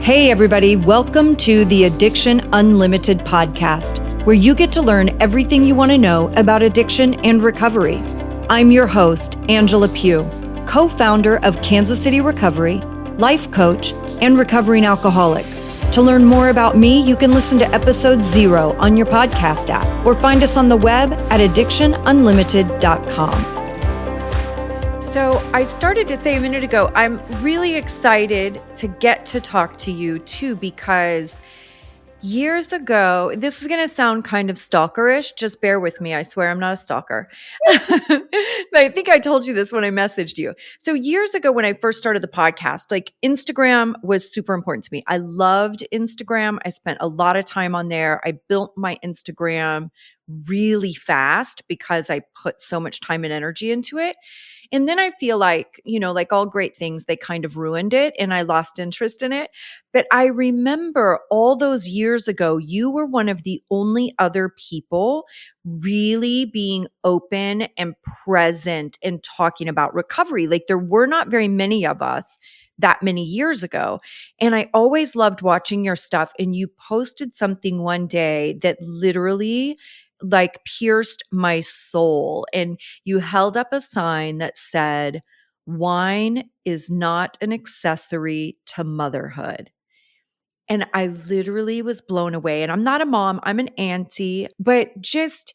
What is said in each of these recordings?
Hey everybody, welcome to the Addiction Unlimited podcast, where you get to learn everything you want to know about addiction and recovery. I'm your host, Angela Pugh, co-founder of Kansas City Recovery, life coach, and recovering alcoholic. To learn more about me, you can listen to episode 0 on your podcast app or find us on the web at addictionunlimited.com. So I started to say a minute ago, I'm really excited to get to talk to you too, because years ago, this is going to sound kind of stalkerish. Just bear with me. I swear I'm not a stalker. But I think I told you this when I messaged you. So years ago, when I first started the podcast, like Instagram was super important to me. I loved Instagram. I spent a lot of time on there. I built my Instagram really fast because I put so much time and energy into it. And then I feel like, like all great things, they kind of ruined it and I lost interest in it. But I remember all those years ago, you were one of the only other people really being open and present and talking about recovery. Like there were not very many of us that many years ago. And I always loved watching your stuff. And you posted something one day that literally like pierced my soul. And you held up a sign that said, "Wine is not an accessory to motherhood." And I literally was blown away. And I'm not a mom, I'm an auntie, but just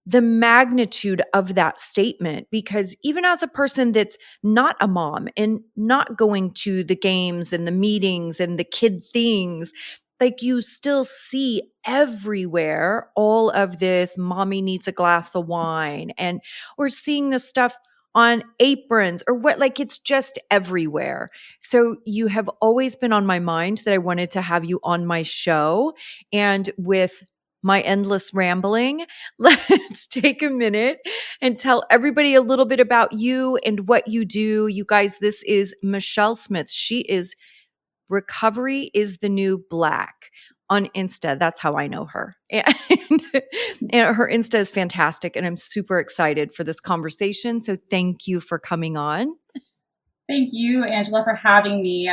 the magnitude of that statement, because even as a person that's not a mom and not going to the games and the meetings and the kid things, like you still see everywhere all of this mommy needs a glass of wine, and we're seeing this stuff on aprons or what, like it's just everywhere. So you have always been on my mind that I wanted to have you on my show. And with my endless rambling, let's take a minute and tell everybody a little bit about you and what you do. You guys, this is Michelle Smith. She is Recovery is the New Black on Insta. That's how I know her. And her Insta is fantastic. And I'm super excited for this conversation. So thank you for coming on. Thank you, Angela, for having me.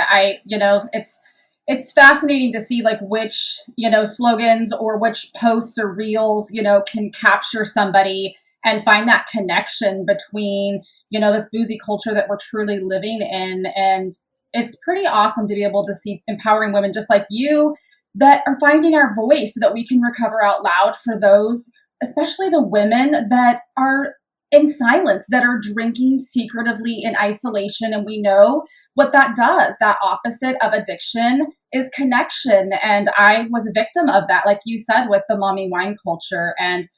It's fascinating to see like which, slogans or which posts or reels, can capture somebody and find that connection between, this boozy culture that we're truly living in. And it's pretty awesome to be able to see empowering women just like you that are finding our voice so that we can recover out loud for those, especially the women that are in silence, that are drinking secretively in isolation. And we know what that does. That opposite of addiction is connection. And I was a victim of that, like you said, with the mommy wine culture. And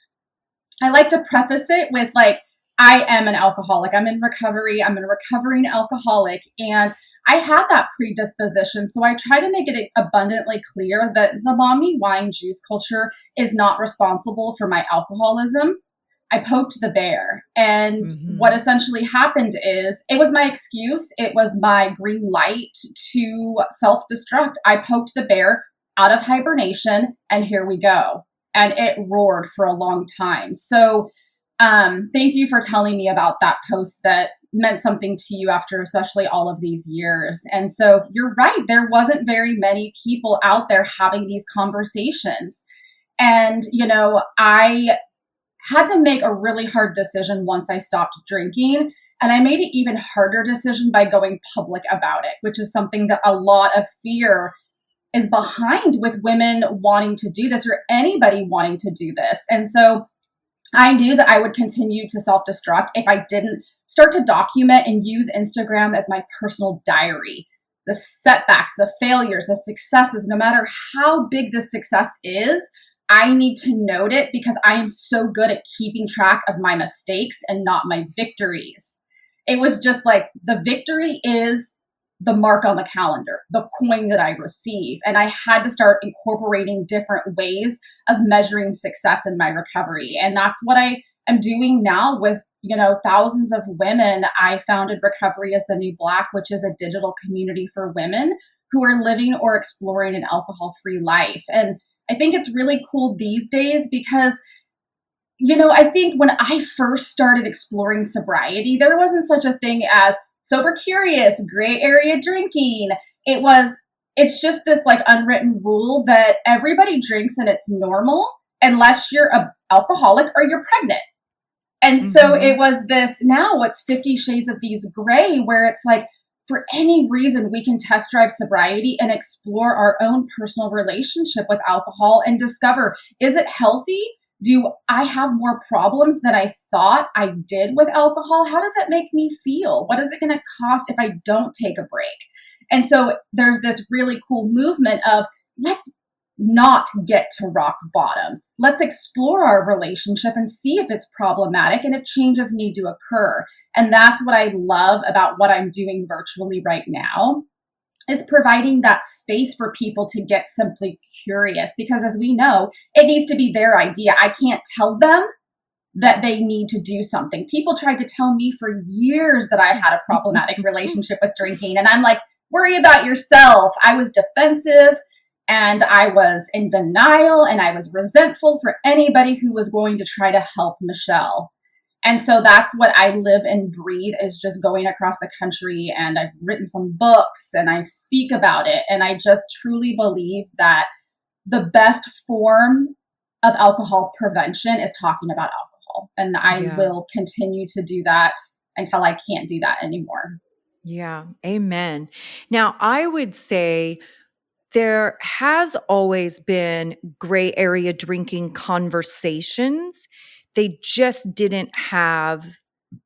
I like to preface it with like, I am an alcoholic. I'm in recovery. I'm a recovering alcoholic. And I had that predisposition. So I try to make it abundantly clear that the mommy wine juice culture is not responsible for my alcoholism. I poked the bear. And what essentially happened is it was my excuse. It was my green light to self-destruct. I poked the bear out of hibernation and here we go. And it roared for a long time. So thank you for telling me about that post that meant something to you after especially all of these years. And so you're right. There wasn't very many people out there having these conversations. And, I had to make a really hard decision once I stopped drinking. And I made an even harder decision by going public about it, which is something that a lot of fear is behind with women wanting to do this or anybody wanting to do this. And so I knew that I would continue to self-destruct if I didn't start to document and use Instagram as my personal diary. The setbacks, the failures, the successes, no matter how big the success is, I need to note it because I am so good at keeping track of my mistakes and not my victories. It was just like the victory is the mark on the calendar, the coin that I receive. And I had to start incorporating different ways of measuring success in my recovery. And that's what I am doing now with, thousands of women. I founded Recovery is the New Black, which is a digital community for women who are living or exploring an alcohol-free life. And I think it's really cool these days because I think when I first started exploring sobriety, there wasn't such a thing as sober curious, gray area drinking. It was it's just this like unwritten rule that everybody drinks and it's normal unless you're a alcoholic or you're pregnant. And so Mm-hmm. it was this, now what's 50 shades of these gray, where it's like, for any reason, we can test drive sobriety and explore our own personal relationship with alcohol and discover, is it healthy? Do I have more problems than I thought I did with alcohol? How does it make me feel? What is it going to cost if I don't take a break? And so there's this really cool movement of, let's not get to rock bottom. Let's explore our relationship and see if it's problematic and if changes need to occur. And that's what I love about what I'm doing virtually right now, is providing that space for people to get simply curious, because as we know, it needs to be their idea. I can't tell them that they need to do something. People tried to tell me for years that I had a problematic relationship with drinking, and I'm like, worry about yourself. I was defensive and I was in denial and I was resentful for anybody who was going to try to help Michelle. And so that's what I live and breathe, is just going across the country, and I've written some books and I speak about it. And I just truly believe that the best form of alcohol prevention is talking about alcohol. And I Yeah. will continue to do that until I can't do that anymore. Yeah. Amen. Now, I would say there has always been gray area drinking conversations. They just didn't have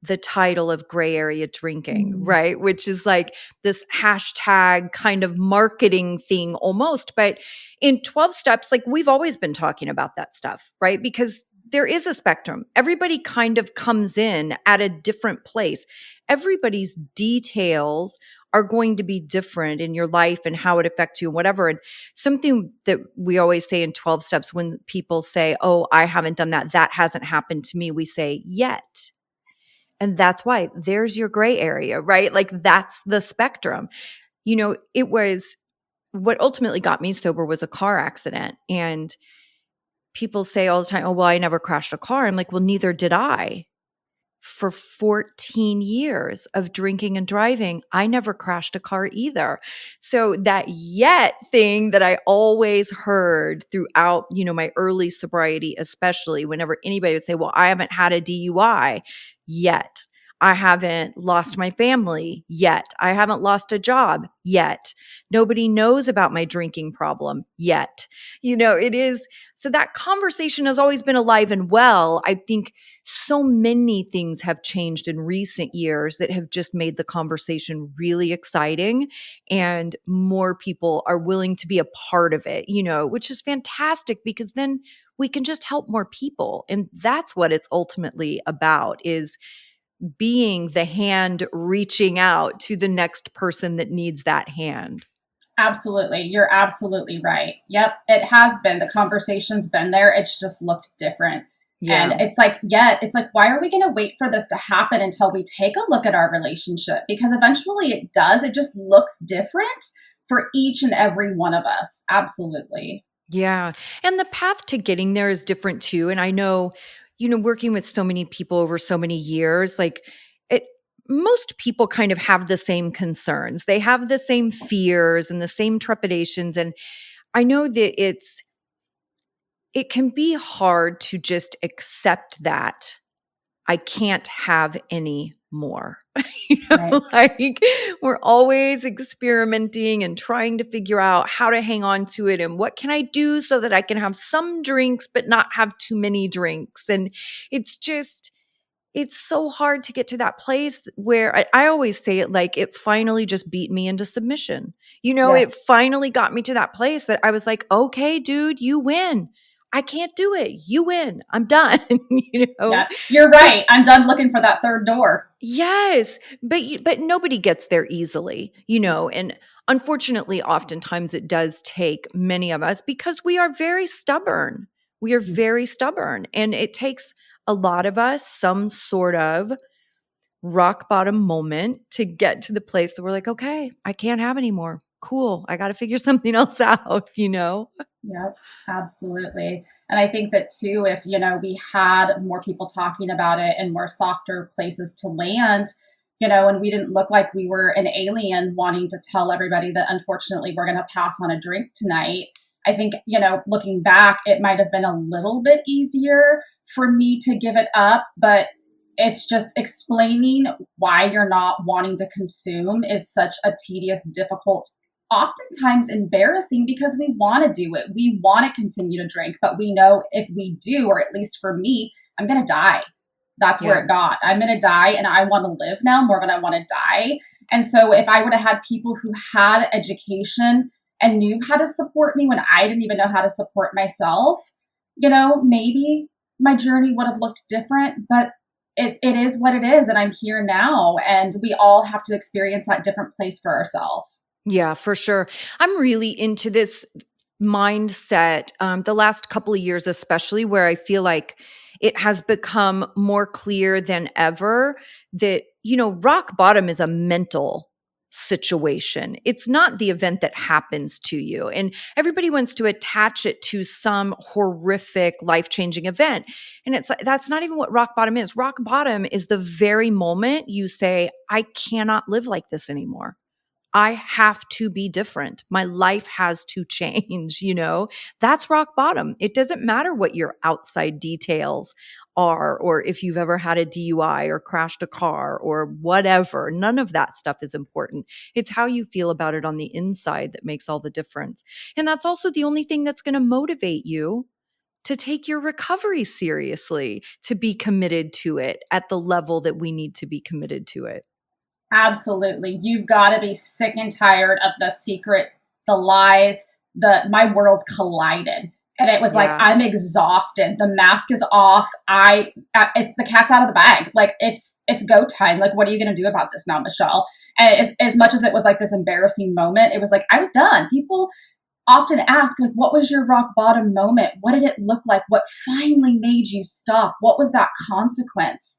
the title of gray area drinking, Mm. right? Which is like this hashtag kind of marketing thing almost. But in 12 steps, like we've always been talking about that stuff, right? Because there is a spectrum. Everybody kind of comes in at a different place. Everybody's details are going to be different in your life and how it affects you and whatever. And something that we always say in 12 steps, when people say, oh, I haven't done that, that hasn't happened to me, we say, yet. And that's why there's your gray area, right? Like that's the spectrum. You know, it was what ultimately got me sober was a car accident. And people say all the time, oh, well, I never crashed a car. I'm like, well, neither did I. For 14 years of drinking and driving, I never crashed a car either. So that yet thing that I always heard throughout, you know, my early sobriety, especially whenever anybody would say, well, I haven't had a DUI yet. I haven't lost my family yet. I haven't lost a job yet. Nobody knows about my drinking problem yet. You know, it is. So that conversation has always been alive and well. I think so many things have changed in recent years that have just made the conversation really exciting, and more people are willing to be a part of it, you know, which is fantastic because then we can just help more people. And that's what it's ultimately about, is being the hand reaching out to the next person that needs that hand. Absolutely. You're absolutely right. Yep. It has been. The conversation's been there. It's just looked different. And Yeah. it's like, yeah, it's like, why are we going to wait for this to happen until we take a look at our relationship? Because eventually it does. It just looks different for each and every one of us. Absolutely. Yeah. And the path to getting there is different too. And I know, you know, working with so many people over so many years, like it, most people kind of have the same concerns. They have the same fears and the same trepidations. And I know that it can be hard to just accept that I can't have any more. You Right. know, like we're always experimenting and trying to figure out how to hang on to it and what can I do so that I can have some drinks but not have too many drinks. And it's just it's so hard to get to that place where I always say it like it finally just beat me into submission. You know, Yeah. it finally got me to that place that I was like, okay, dude, you win. I can't do it. You win. I'm done. You know, Yeah. You're but right. I'm done looking for that third door. yes, but nobody gets there easily, you know, and unfortunately oftentimes it does take many of us because we are very stubborn. We are very stubborn, and it takes a lot of us some sort of rock bottom moment to get to the place that we're like, okay, I can't have any more. Cool. I got to figure something else out, you know? Yep, absolutely. And I think that too, if we had more people talking about it and more softer places to land, and we didn't look like we were an alien wanting to tell everybody that unfortunately we're going to pass on a drink tonight. I think, looking back, it might have been a little bit easier for me to give it up, but it's just explaining why you're not wanting to consume is such a tedious, difficult, oftentimes embarrassing because we want to do it. We want to continue to drink, but we know if we do, or at least for me, I'm going to die. That's where Yeah. it got. I'm going to die and I want to live now more than I want to die. And so if I would have had people who had education and knew how to support me when I didn't even know how to support myself, maybe my journey would have looked different, but it is what it is. And I'm here now. And we all have to experience that different place for ourselves. Yeah, for sure. I'm really into this mindset the last couple of years, especially where I feel like it has become more clear than ever that, rock bottom is a mental situation. It's not the event that happens to you. And everybody wants to attach it to some horrific, life changing event. And it's like, that's not even what rock bottom is. Rock bottom is the very moment you say, I cannot live like this anymore. I have to be different. My life has to change, That's rock bottom. It doesn't matter what your outside details are, or if you've ever had a DUI or crashed a car or whatever. None of that stuff is important. It's how you feel about it on the inside that makes all the difference. And that's also the only thing that's going to motivate you to take your recovery seriously, to be committed to it at the level that we need to be committed to it. Absolutely. You've got to be sick and tired of the secret, the lies, my world's collided. And it was like, Yeah. I'm exhausted. The mask is off. It's the cat's out of the bag. Like it's go time. Like, what are you going to do about this now, Michelle? And as much as it was like this embarrassing moment, it was like, I was done. People often ask, like, what was your rock bottom moment? What did it look like? What finally made you stop? What was that consequence?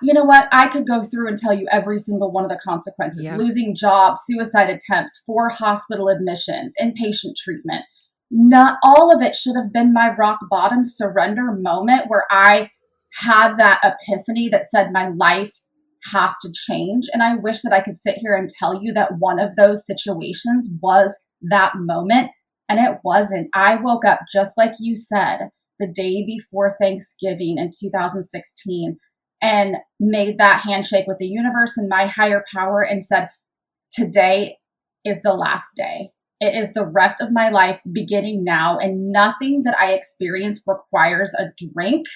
You know what? I could go through and tell you every single one of the consequences: Yeah. losing jobs, suicide attempts, 4 hospital admissions, inpatient treatment. Not all of it should have been my rock bottom surrender moment where I had that epiphany that said my life has to change. And I wish that I could sit here and tell you that one of those situations was that moment. And it wasn't. I woke up just like you said, the day before Thanksgiving in 2016, and made that handshake with the universe and my higher power and said, today is the last day. It is the rest of my life beginning now. And nothing that I experience requires a drink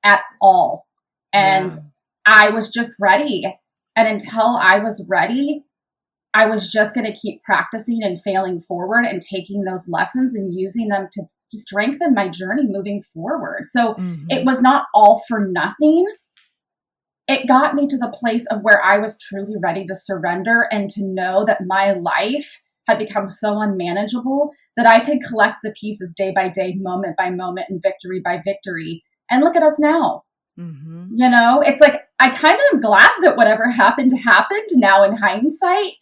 at all. And Yeah. I was just ready. And until I was ready, I was just going to keep practicing and failing forward and taking those lessons and using them to strengthen my journey moving forward. So it Mhm. was not all for nothing. It got me to the place of where I was truly ready to surrender and to know that my life had become so unmanageable that I could collect the pieces day by day, moment by moment, and victory by victory. And look at us now. Mhm. It's like I kind of am glad that whatever happened happened now in hindsight,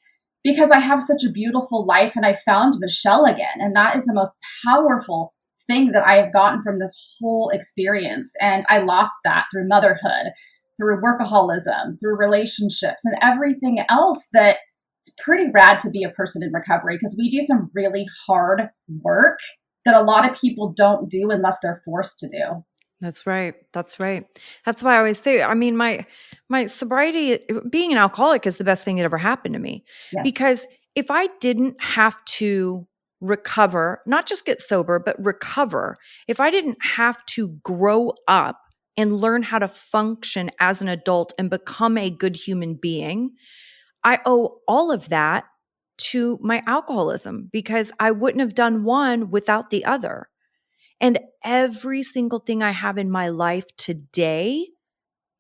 because I have such a beautiful life and I found Michelle again. And that is the most powerful thing that I have gotten from this whole experience. And I lost that through motherhood, through workaholism, through relationships, and everything else. That it's pretty rad to be a person in recovery because we do some really hard work that a lot of people don't do unless they're forced to do. That's right. That's right. That's why I always say, I mean, my sobriety, being an alcoholic is the best thing that ever happened to me. Yes. Because if I didn't have to recover, not just get sober, but recover, if I didn't have to grow up and learn how to function as an adult and become a good human being, I owe all of that to my alcoholism because I wouldn't have done one without the other. And every single thing I have in my life today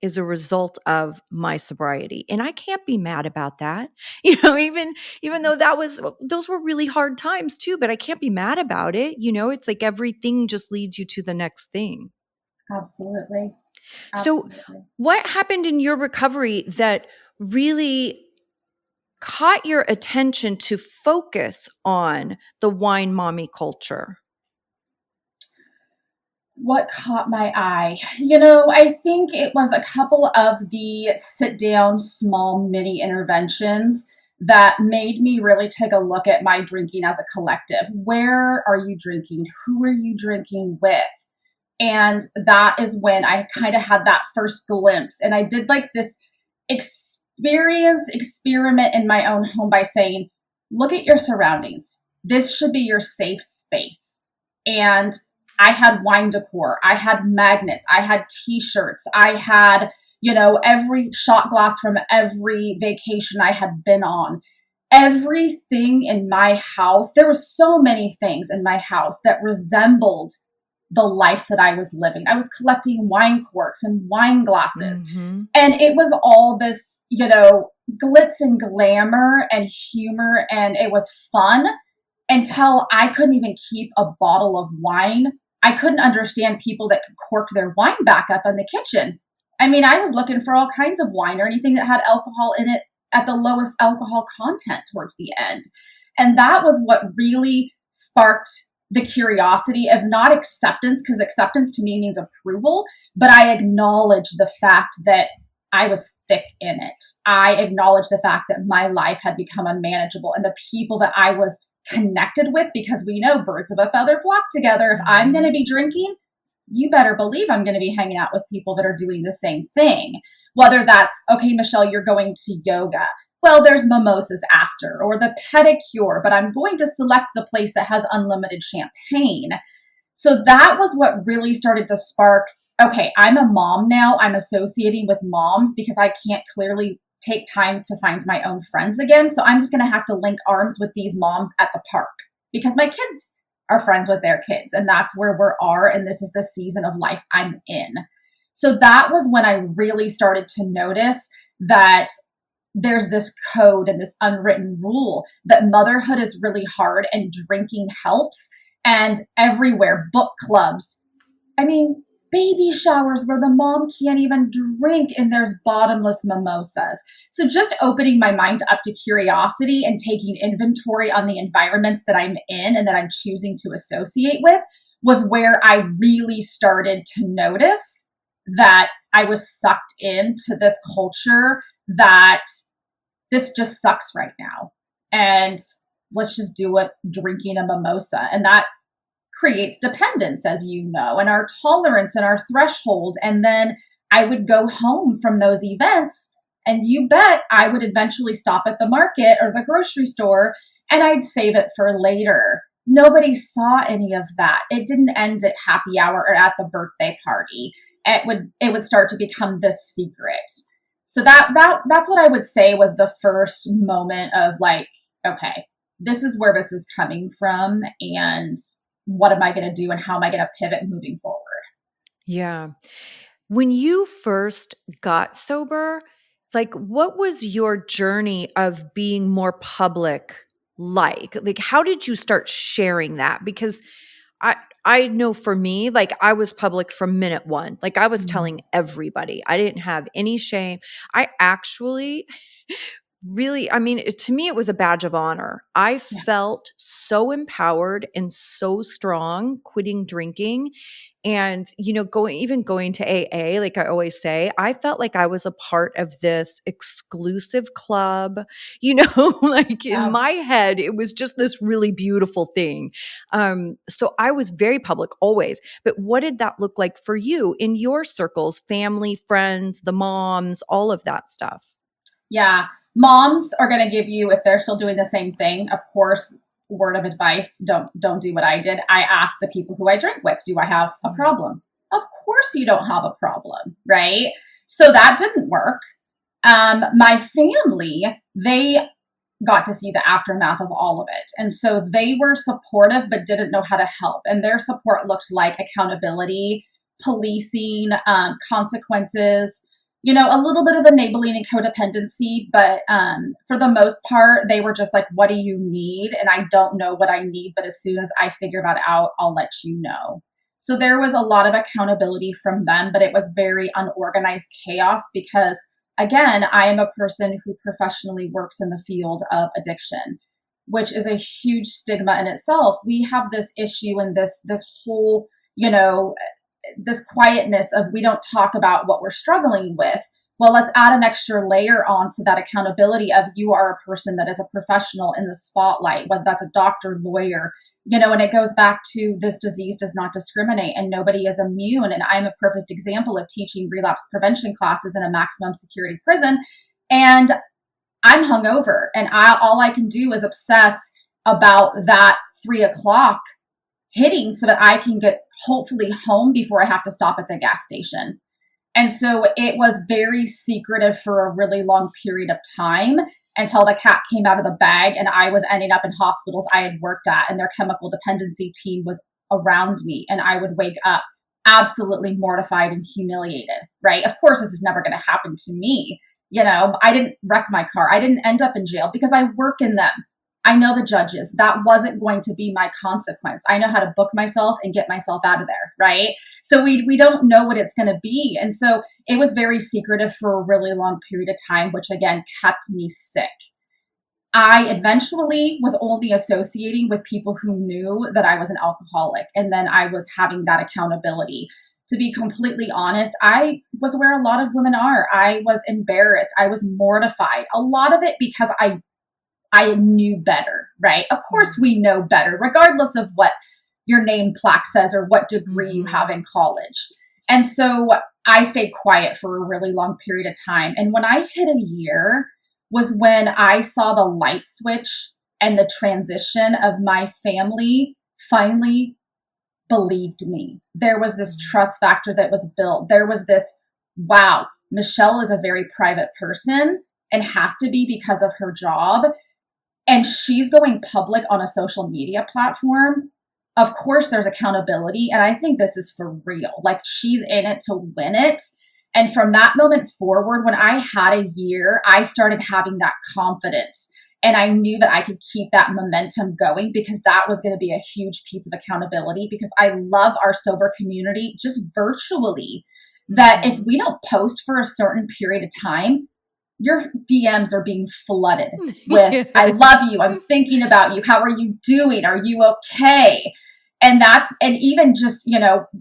is a result of my sobriety. And I can't be mad about that. Even though those were really hard times too, but I can't be mad about it. It's like everything just leads you to the next thing. Absolutely. So Absolutely. what happened in your recovery that really caught your attention to focus on the wine mommy culture? What caught my eye? I think it was a couple of the sit down, small, mini interventions that made me really take a look at my drinking as a collective. Where are you drinking? Who are you drinking with? And that is when I kind of had that first glimpse. And I did like this experiment in my own home by saying, look at your surroundings. This should be your safe space. And I had wine decor, I had magnets, I had t-shirts, I had, every shot glass from every vacation I had been on. Everything in my house, there were so many things in my house that resembled the life that I was living. I was collecting wine corks and wine glasses. Mm-hmm. And it was all this, glitz and glamour and humor. And it was fun until I couldn't even keep a bottle of wine. I couldn't understand people that could cork their wine back up in the kitchen. I mean, I was looking for all kinds of wine or anything that had alcohol in it at the lowest alcohol content towards the end. And that was what really sparked the curiosity of not acceptance, because acceptance to me means approval, but I acknowledge the fact that I was thick in it. I acknowledge the fact that my life had become unmanageable and the people that I was connected with, because we know birds of a feather flock together. If I'm going to be drinking, you better believe I'm going to be hanging out with people that are doing the same thing. Whether that's, okay, Michelle, you're going to yoga. Well, there's mimosas after, or the pedicure, but I'm going to select the place that has unlimited champagne. So that was what really started to spark, okay, I'm a mom now. I'm associating with moms because I can't clearly take time to find my own friends again. So I'm just going to have to link arms with these moms at the park because my kids are friends with their kids. And that's where we are. And this is the season of life I'm in. So that was when I really started to notice that there's this code and this unwritten rule that motherhood is really hard and drinking helps. And everywhere, book clubs. I mean, baby showers where the mom can't even drink and there's bottomless mimosas. So just opening my mind up to curiosity and taking inventory on the environments that I'm in and that I'm choosing to associate with was where I really started to notice that I was sucked into this culture that this just sucks right now. And let's just do it drinking a mimosa. And that creates dependence, as you know, and our tolerance and our threshold. And then I would go home from those events, and you bet I would eventually stop at the market or the grocery store and I'd save it for later. Nobody saw any of that. It didn't end at happy hour or at the birthday party. It would start to become this secret. So that's what I would say was the first moment of like, okay, this is where this is coming from, and what am I going to do, and how am I going to pivot moving forward? Yeah. When you first got sober, like what was your journey of being more public like? Like how did you start sharing that? Because I I know for me, like I was public from minute one. Like I was Mhm. telling everybody. I didn't have any shame. I actually really, I mean, to me, it was a badge of honor. I Yeah. felt so empowered and so strong quitting drinking. And, going to AA, like I always say, I felt like I was a part of this exclusive club, like in Yeah. my head, it was just this really beautiful thing. So I was very public always. But what did that look like for you in your circles, family, friends, the moms, all of that stuff? Yeah. Moms are going to give you, if they're still doing the same thing, of course, word of advice, don't do what I did. I asked the people who I drink with, do I have a problem? Of course you don't have a problem, right? So that didn't work. My family, they got to see the aftermath of all of it. And so they were supportive, but didn't know how to help. And their support looked like accountability, policing, consequences, a little bit of enabling and codependency. But for the most part, they were just like, what do you need? And I don't know what I need, but as soon as I figure that out, I'll let you know. So there was a lot of accountability from them, but it was very unorganized chaos because again, I am a person who professionally works in the field of addiction, which is a huge stigma in itself. We have this issue and this whole, this quietness of we don't talk about what we're struggling with. Well, let's add an extra layer onto that accountability of you are a person that is a professional in the spotlight, whether that's a doctor, lawyer, and it goes back to this disease does not discriminate and nobody is immune. And I'm a perfect example of teaching relapse prevention classes in a maximum security prison. And I'm hungover and all I can do is obsess about that 3 o'clock hitting so that I can get hopefully home before I have to stop at the gas station. And so it was very secretive for a really long period of time until the cat came out of the bag and I was ending up in hospitals I had worked at and their chemical dependency team was around me. And I would wake up absolutely mortified and humiliated, right? Of course, this is never going to happen to me. I didn't wreck my car. I didn't end up in jail because I work in them. I know the judges. That wasn't going to be my consequence. I know how to book myself and get myself out of there, right? So we don't know what it's going to be. And so it was very secretive for a really long period of time, which again kept me sick. I eventually was only associating with people who knew that I was an alcoholic, and then I was having that accountability. To be completely honest, I was where a lot of women are. I was embarrassed. I was mortified. A lot of it because I knew better, right? Of course we know better, regardless of what your name plaque says or what degree you have in college. And so I stayed quiet for a really long period of time. And when I hit a year was when I saw the light switch and the transition of my family finally believed me. There was this trust factor that was built. There was this, wow, Michelle is a very private person and has to be because of her job. And she's going public on a social media platform. Of course, there's accountability. And I think this is for real. Like she's in it to win it. And from that moment forward, when I had a year, I started having that confidence. And I knew that I could keep that momentum going because that was going to be a huge piece of accountability because I love our sober community just virtually. That if we don't post for a certain period of time, your DMs are being flooded with, I love you. I'm thinking about you. How are you doing? Are you okay? And even just,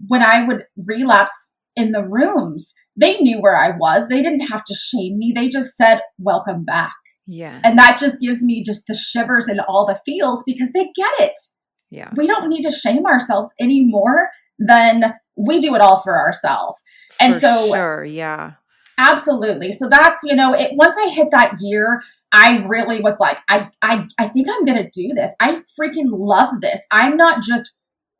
when I would relapse in the rooms, they knew where I was. They didn't have to shame me. They just said, welcome back. Yeah. And that just gives me just the shivers and all the feels because they get it. Yeah. We don't need to shame ourselves any more than we do it all for ourselves. And so, sure. Yeah. Absolutely. So that's, once I hit that year, I really was like, I think I'm going to do this. I freaking love this. I'm not just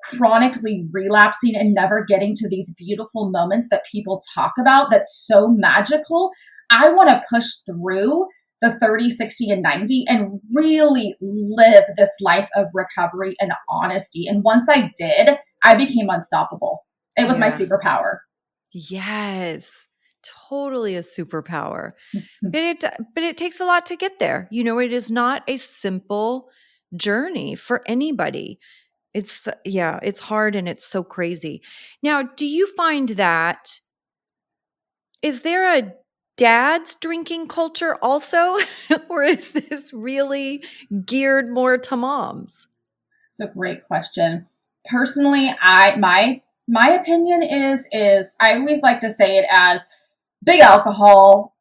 chronically relapsing and never getting to these beautiful moments that people talk about that's so magical. I want to push through the 30, 60, and 90 and really live this life of recovery and honesty. And once I did, I became unstoppable. It was my superpower. Yes. Totally a superpower. But it takes a lot to get there. It is not a simple journey for anybody. It's hard and it's so crazy. Now, do you find that is there a dad's drinking culture also or is this really geared more to moms? It's a great question. Personally, my opinion is I always like to say it as big alcohol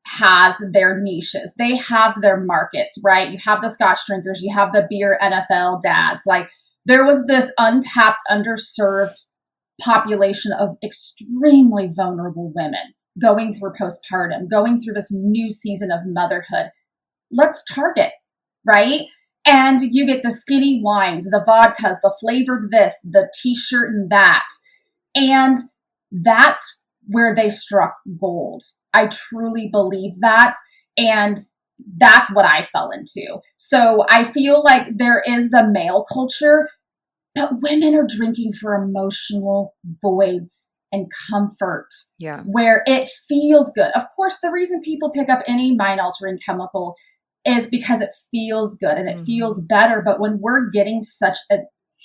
has their niches. They have their markets, right? You have the Scotch drinkers, you have the beer NFL dads. Like there was this untapped, underserved population of extremely vulnerable women going through postpartum, going through this new season of motherhood. Let's target, right? And you get the skinny wines, the vodkas, the flavored this, the t-shirt and that. And that's where they struck gold. I truly believe that. And that's what I fell into. So I feel like there is the male culture, but women are drinking for emotional voids and comfort. Yeah. Where it feels good. Of course, the reason people pick up any mind altering chemical is because it feels good and it feels better. But when we're getting such a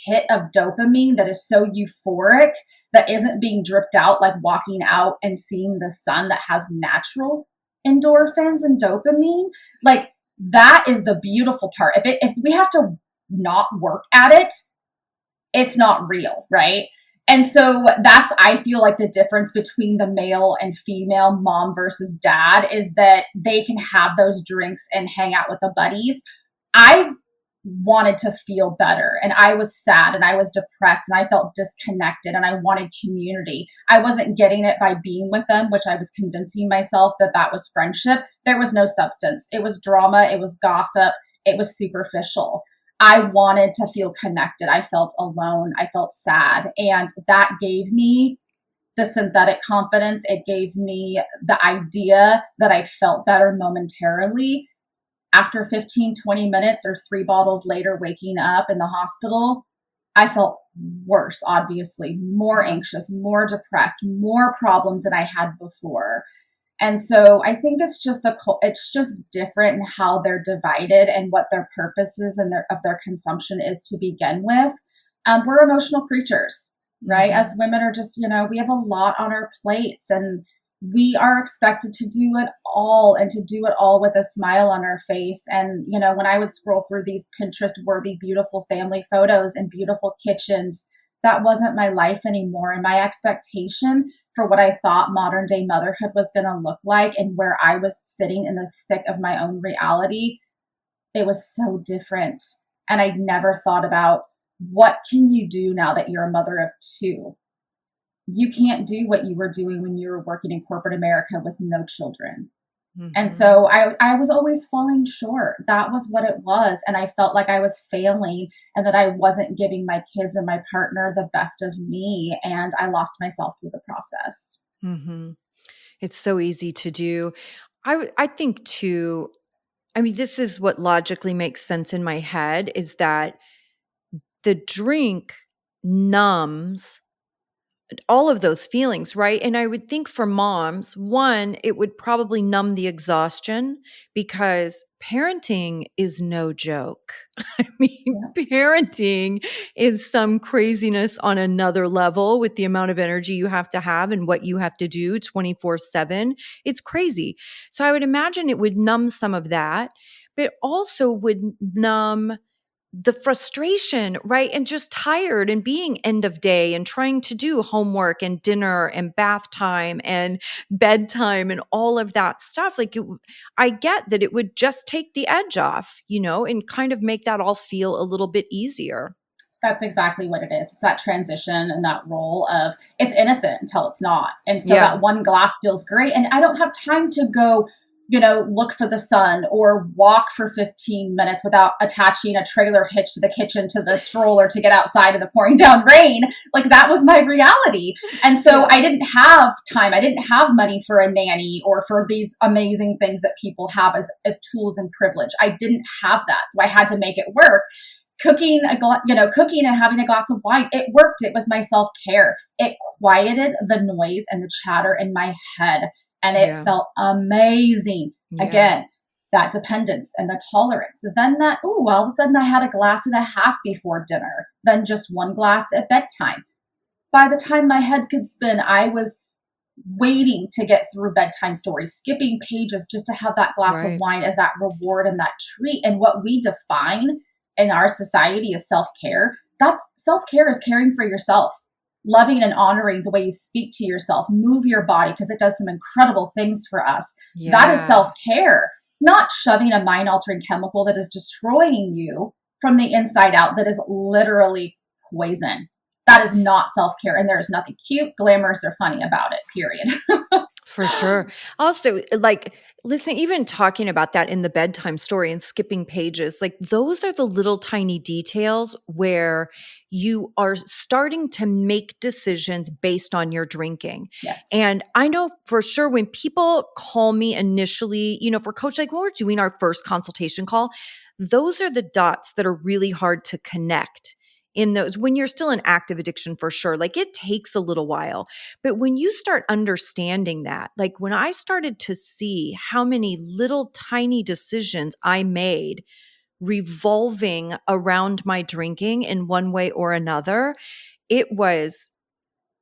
hit of dopamine that is so euphoric, that isn't being dripped out like walking out and seeing the sun, that has natural endorphins and dopamine, like that is the beautiful part. If we have to not work at it, it's not real, right? And so that's, I feel like, the difference between the male and female, mom versus dad, is that they can have those drinks and hang out with the buddies. I wanted to feel better, and I was sad and I was depressed and I felt disconnected and I wanted community. I wasn't getting it by being with them, which I was convincing myself that that was friendship. There was no substance. It was drama. It was gossip. It was superficial. I wanted to feel connected. I felt alone. I felt sad. And that gave me the synthetic confidence. It gave me the idea that I felt better momentarily. After 15, 20 minutes or 3 bottles later, waking up in the hospital, I felt worse, obviously, more anxious, more depressed, more problems than I had before. And so I think it's just different in how they're divided and what their purpose is and of their consumption is to begin with. We're emotional creatures, right? Mm-hmm. As women are just, we have a lot on our plates, and we are expected to do it all, and to do it all with a smile on our face. And, when I would scroll through these Pinterest worthy, beautiful family photos and beautiful kitchens, that wasn't my life anymore. And my expectation for what I thought modern day motherhood was going to look like, and where I was sitting in the thick of my own reality, it was so different. And I never thought about, what can you do now that you're a mother of two? You can't do what you were doing when you were working in corporate America with no children. Mm-hmm. And so I was always falling short. That was what it was. And I felt like I was failing, and that I wasn't giving my kids and my partner the best of me. And I lost myself through the process. Mm-hmm. It's so easy to do. I think too, I mean, this is what logically makes sense in my head, is that the drink numbs all of those feelings, right? And I would think for moms, one, it would probably numb the exhaustion, because parenting is no joke. I mean, parenting is some craziness on another level, with the amount of energy you have to have and what you have to do 24/7. It's crazy. So I would imagine it would numb some of that, but also would numb the frustration, right? And just tired and being end of day and trying to do homework and dinner and bath time and bedtime and all of that stuff. I get that it would just take the edge off, and kind of make that all feel a little bit easier. That's exactly what it is. It's that transition and that role of, it's innocent until it's not. And so that one glass feels great. And I don't have time to go, look for the sun or walk for 15 minutes without attaching a trailer hitch to the kitchen to the stroller to get outside in the pouring down rain. Like, that was my reality. And so I didn't have time. I didn't have money for a nanny or for these amazing things that people have as tools and privilege. I didn't have that. So I had to make it work. Cooking and having a glass of wine, it worked. It was my self-care. It quieted the noise and the chatter in my head. And it felt amazing. Yeah. Again, that dependence and the tolerance. Then all of a sudden I had a glass and a half before dinner, then just one glass at bedtime. By the time my head could spin, I was waiting to get through bedtime stories, skipping pages just to have that glass of wine as that reward and that treat. And what we define in our society as self-care, that's self-care is caring for yourself. Loving and honoring the way you speak to yourself, move your body, because it does some incredible things for us. Yeah. That is self-care, not shoving a mind-altering chemical that is destroying you from the inside out, that is literally poison. That is not self-care, and there is nothing cute, glamorous, or funny about it, period. For sure. Also, listen, even talking about that in the bedtime story and skipping pages, those are the little tiny details where you are starting to make decisions based on your drinking. Yes. And I know for sure when people call me initially, for coach, when we're doing our first consultation call, those are the dots that are really hard to connect. In those, when you're still in active addiction, for sure, it takes a little while. But when you start understanding that, when I started to see how many little tiny decisions I made revolving around my drinking in one way or another, it was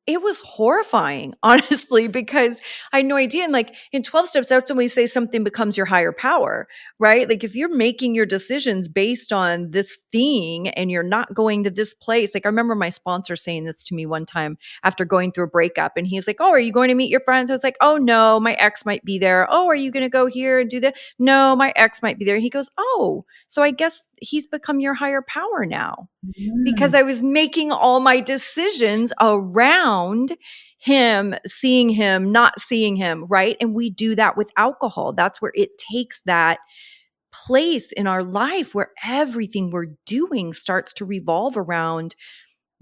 it was horrifying, honestly, because I had no idea. And like in 12 steps, that's when we say something becomes your higher power, right? Like if you're making your decisions based on this thing and you're not going to this place, like I remember my sponsor saying this to me one time after going through a breakup. And he's like, oh, are you going to meet your friends? I was like, oh, no, my ex might be there. Oh, are you going to go here and do that? No, my ex might be there. And he goes, oh, so I guess he's become your higher power now because Mm. I was making all my decisions around him, seeing him, not seeing him, right? And we do that with alcohol. That's where it takes that place in our life where everything we're doing starts to revolve around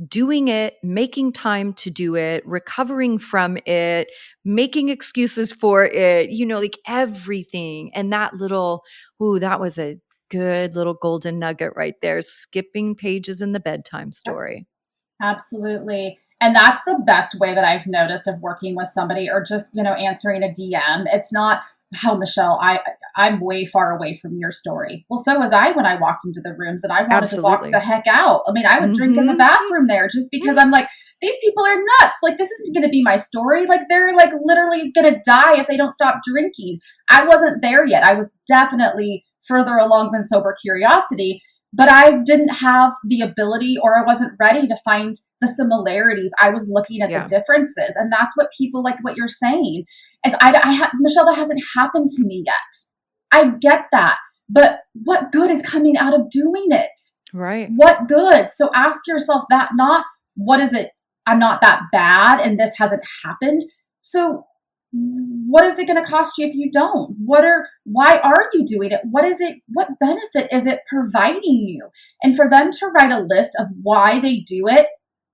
doing it, making time to do it, recovering from it, making excuses for it, like everything. And that little, ooh, that was a good little golden nugget right there, skipping pages in the bedtime story. Absolutely. And that's the best way that I've noticed of working with somebody or just, answering a DM. It's not, oh, Michelle, I'm way far away from your story. Well, so was I when I walked into the rooms and I wanted to walk Absolutely. the heck out. I mean, I would drink in the Mhm. bathroom there just because I'm like, these people are nuts. Like, this isn't going to be my story. Like, they're like literally going to die if they don't stop drinking. I wasn't there yet. I was definitely further along than sober curiosity, but I didn't have the ability or I wasn't ready to find the similarities. I was looking at the Yeah. differences. And that's what people like what you're saying is Michelle, that hasn't happened to me yet. I get that. But what good is coming out of doing it? Right. What good? So ask yourself that, not what is it? I'm not that bad and this hasn't happened. So what is it going to cost you if you don't? Why are you doing it? What benefit is it providing you? And for them to write a list of why they do it,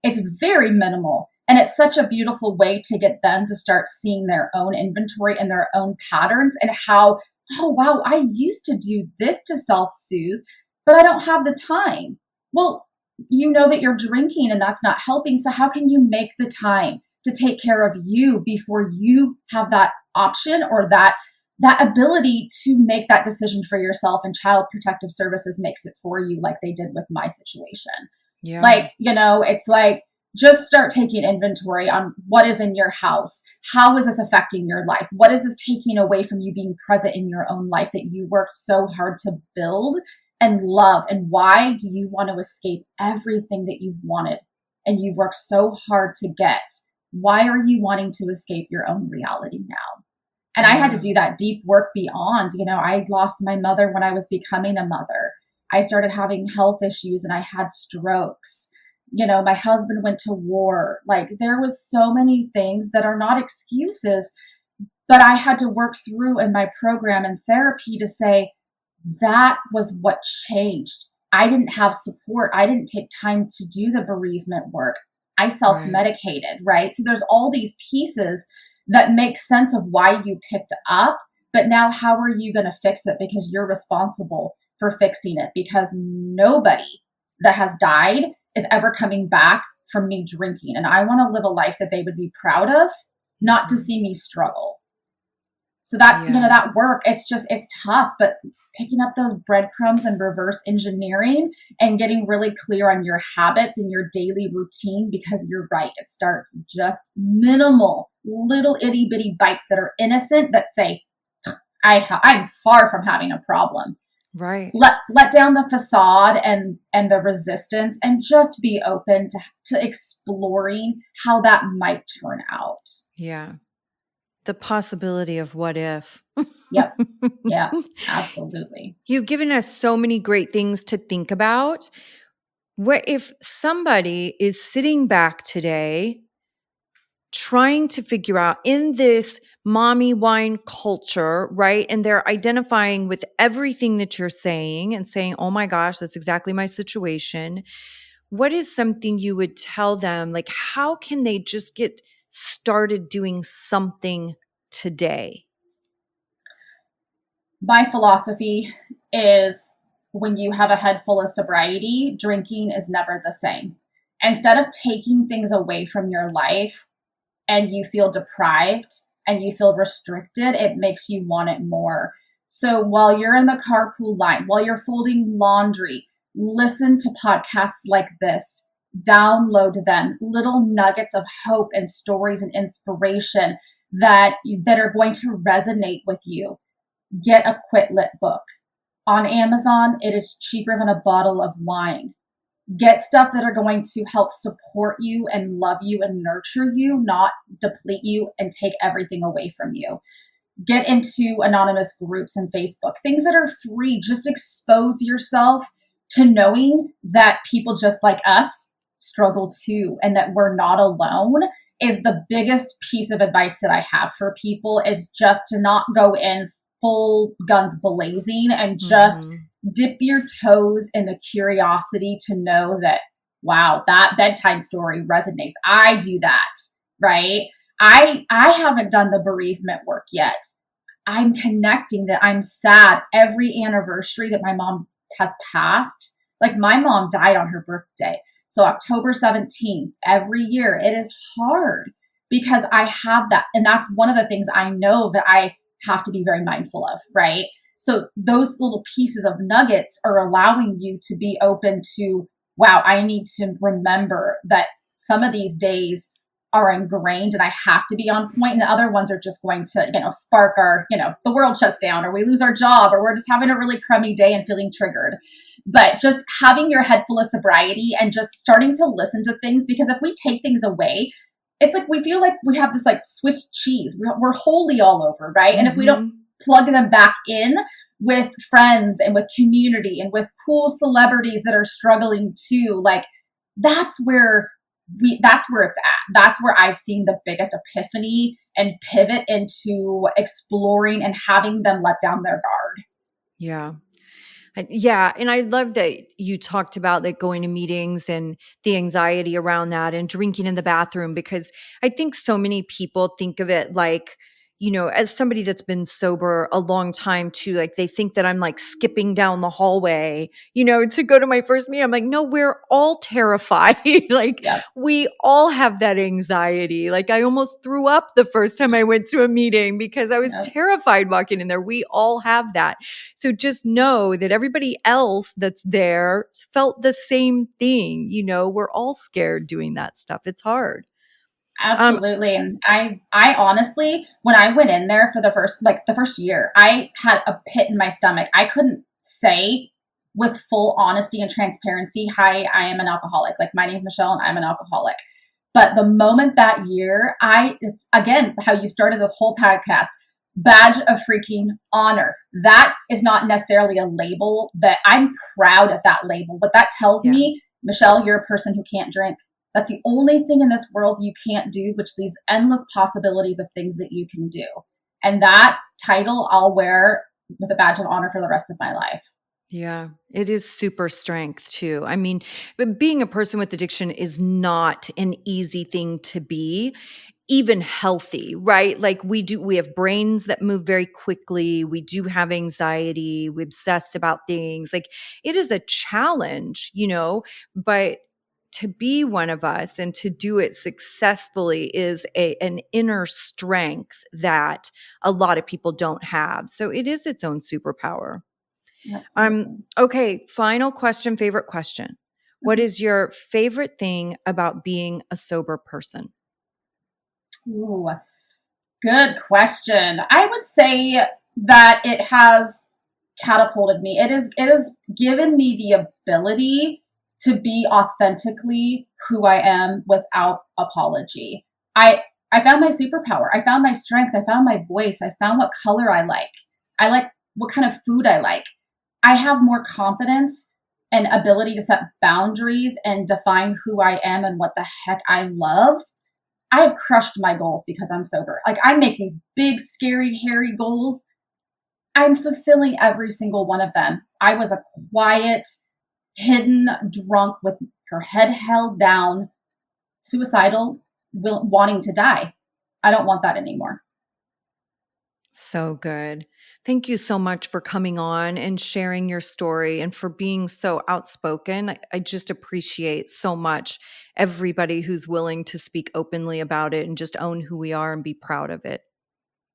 it's very minimal. And it's such a beautiful way to get them to start seeing their own inventory and their own patterns and how, oh, wow, I used to do this to self-soothe, but I don't have the time. Well, you know that you're drinking and that's not helping. So how can you make the time to take care of you before you have that option or that ability to make that decision for yourself? And Child Protective Services makes it for you, like they did with my situation. Yeah. Like, it's like, just start taking inventory on what is in your house. How is this affecting your life? What is this taking away from you being present in your own life that you worked so hard to build and love? And why do you want to escape everything that you've wanted and you've worked so hard to get? Why are you wanting to escape your own reality now? And I had to do that deep work beyond, I lost my mother when I was becoming a mother. I started having health issues and I had strokes. My husband went to war. Like there was so many things that are not excuses, but I had to work through in my program and therapy to say that was what changed. I didn't have support. I didn't take time to do the bereavement work. I self-medicated, right? So there's all these pieces that make sense of why you picked up, but now how are you going to fix it? Because you're responsible for fixing it, because nobody that has died is ever coming back from me drinking. And I want to live a life that they would be proud of, not to see me struggle. So that, that work, it's tough, but picking up those breadcrumbs and reverse engineering and getting really clear on your habits and your daily routine, because you're right. It starts just minimal, little itty bitty bites that are innocent that say, I'm far from having a problem. Right. Let down the facade and the resistance and just be open to exploring how that might turn out. Yeah. The possibility of what if. Yep. Yeah, absolutely. You've given us so many great things to think about. What if somebody is sitting back today trying to figure out in this mommy wine culture, right? And they're identifying with everything that you're saying and saying, oh my gosh, that's exactly my situation. What is something you would tell them? Like, how can they just get started doing something today? My philosophy is when you have a head full of sobriety, drinking is never the same. Instead of taking things away from your life and you feel deprived and you feel restricted, it makes you want it more. So while you're in the carpool line, while you're folding laundry, listen to podcasts like this. download them, little nuggets of hope and stories and inspiration that are going to resonate with you. Get a Quit Lit book. On Amazon, it is cheaper than a bottle of wine. Get stuff that are going to help support you and love you and nurture you, not deplete you and take everything away from you. Get into anonymous groups and Facebook, things that are free. Just expose yourself to knowing that people just like us struggle too, and that we're not alone is the biggest piece of advice that I have for people, is just to not go in full guns blazing and just dip your toes in the curiosity to know that, wow, that bedtime story resonates. I do that, right? I haven't done the bereavement work yet. I'm connecting that I'm sad every anniversary that my mom has passed. Like, my mom died on her birthday. So October 17th, every year, it is hard because I have that. And that's one of the things I know that I have to be very mindful of, right? So those little pieces of nuggets are allowing you to be open to, wow, I need to remember that some of these days are ingrained and I have to be on point, and the other ones are just going to, spark our, the world shuts down or we lose our job or we're just having a really crummy day and feeling triggered. But just having your head full of sobriety and just starting to listen to things, because if we take things away, it's like we feel like we have this like Swiss cheese. We're wholly all over, right? And if we don't plug them back in with friends and with community and with cool celebrities that are struggling too, like that's where it's at. That's where I've seen the biggest epiphany and pivot into exploring and having them let down their guard. Yeah. Yeah. And I love that you talked about like going to meetings and the anxiety around that and drinking in the bathroom, because I think so many people think of it like, as somebody that's been sober a long time too, like they think that I'm like skipping down the hallway, to go to my first meeting. I'm like, no, we're all terrified. Like Yep. we all have that anxiety. Like I almost threw up the first time I went to a meeting because I was Yep. terrified walking in there. We all have that. So just know that everybody else that's there felt the same thing. We're all scared doing that stuff. It's hard. Absolutely. And I honestly, when I went in there for the first year, I had a pit in my stomach. I couldn't say with full honesty and transparency, hi, I am an alcoholic. Like, my name's Michelle and I'm an alcoholic. But the moment that year, it's again, how you started this whole podcast, badge of freaking honor. That is not necessarily a label that I'm proud of. That label, but that tells me, Michelle, you're a person who can't drink. That's the only thing in this world you can't do, which leaves endless possibilities of things that you can do. And that title I'll wear with a badge of honor for the rest of my life. Yeah, it is super strength too. I mean, but being a person with addiction is not an easy thing to be, even healthy, right? Like we have brains that move very quickly. We do have anxiety. We obsess about things. Like it is a challenge, but to be one of us and to do it successfully is an inner strength that a lot of people don't have. So it is its own superpower. Absolutely. Okay, final question, favorite question. What is your favorite thing about being a sober person? Ooh, good question. I would say that it has catapulted me. It has given me the ability to be authentically who I am without apology. I found my superpower. I found my strength. I found my voice. I found what color I like. I like what kind of food I like. I have more confidence and ability to set boundaries and define who I am and what the heck I love. I have crushed my goals because I'm sober. Like, I make these big, scary, hairy goals. I'm fulfilling every single one of them. I was a quiet, hidden drunk with her head held down, suicidal, wanting to die. I don't want that anymore. So good. Thank you so much for coming on and sharing your story and for being so outspoken. I just appreciate so much everybody who's willing to speak openly about it and just own who we are and be proud of it.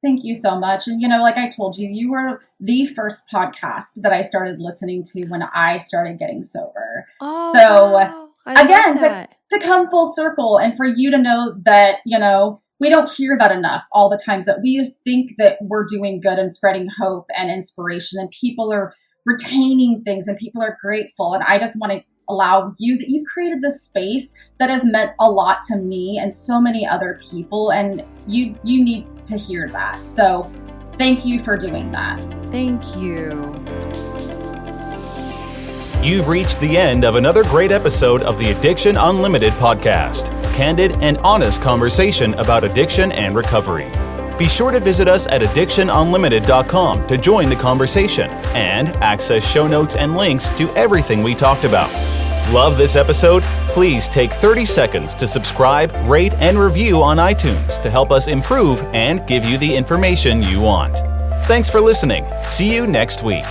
Thank you so much. And, like I told you, you were the first podcast that I started listening to when I started getting sober. Oh, So wow. I again, love that. to come full circle and for you to know that, we don't hear that enough all the times, that we just think that we're doing good and spreading hope and inspiration, and people are retaining things and people are grateful. And I just want to allow you that you've created this space that has meant a lot to me and so many other people. And you need to hear that. So thank you for doing that. Thank you. You've reached the end of another great episode of the Addiction Unlimited podcast. Candid and honest conversation about addiction and recovery. Be sure to visit us at addictionunlimited.com to join the conversation and access show notes and links to everything we talked about. Love this episode? Please take 30 seconds to subscribe, rate, and review on iTunes to help us improve and give you the information you want. Thanks for listening. See you next week.